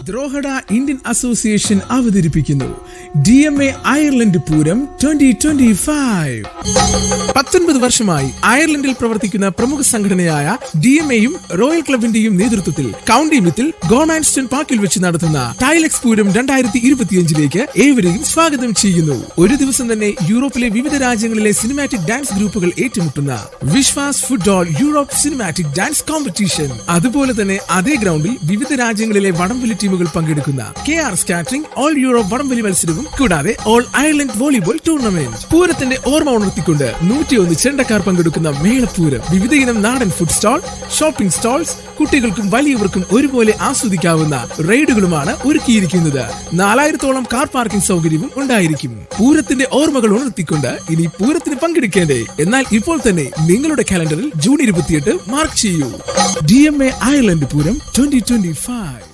ദ്രോഹഡ Indian association അവതരിപ്പിക്കുന്നു DMA Ireland Pooram 2025. 19 വർഷമായി അയർലൻഡിൽ പ്രവർത്തിക്കുന്ന പ്രമുഖ സംഘടനയായ DMAയും റോയൽ ക്ലബിന്റെയും നേതൃത്വത്തിൽ കൗണ്ടി മിത്തിൽ ഗോണാൻസ്റ്റൺ പാർക്കിൽ വെച്ച് നടത്തുന്ന ടൈലെക്സ് പൂരം 2025 ഏവരെയും സ്വാഗതം ചെയ്യുന്നു. ഒരു ദിവസം തന്നെ യൂറോപ്പിലെ വിവിധ രാജ്യങ്ങളിലെ സിനിമാറ്റിക് ഡാൻസ് ഗ്രൂപ്പുകൾ ഏറ്റുമുട്ടുന്ന Vishwas football Europe cinematic dance competition. അതുപോലെ തന്നെ അതേ ഗ്രൗണ്ടിൽ വിവിധ രാജ്യങ്ങളിലെ വടംവലി ടീമുകൾ പങ്കെടുക്കുന്ന KR സ്കാറ്ററിംഗ് ഓൾ യൂറോപ്പ് വടംവലി മത്സരവും കൂടാതെ ഓൾ അയർലൻഡ് വോളിബോൾ ടൂർണമെന്റ്. പൂരത്തിന്റെ ഓർമ്മ ഉണർത്തിക്കൊണ്ട് 101 ചെണ്ടക്കാർ പങ്കെടുക്കുന്ന മേളപ്പൂരം. വിവിധ ഇനം നാടൻ ഫുഡ് സ്റ്റാൾ, ഷോപ്പിംഗ് സ്റ്റാൾസ്, കുട്ടികൾക്കും വലിയവർക്കും ഒരുപോലെ ആസ്വദിക്കാവുന്ന റൈഡുകളുമാണ് ഒരുക്കിയിരിക്കുന്നത്. 4000-ഓളം കാർ പാർക്കിംഗ് സൗകര്യവും ഉണ്ടായിരിക്കും. പൂരത്തിന്റെ ഓർമ്മകൾ ഉണർത്തിക്കൊണ്ട് ഇനി പൂരത്തിന് പങ്കെടുക്കേണ്ടേ? എന്നാൽ ഇപ്പോൾ തന്നെ നിങ്ങളുടെ കാലണ്ടറിൽ ജൂൺ 28 മാർക്ക് ചെയ്യൂ. DMA Ireland Pooram 2025.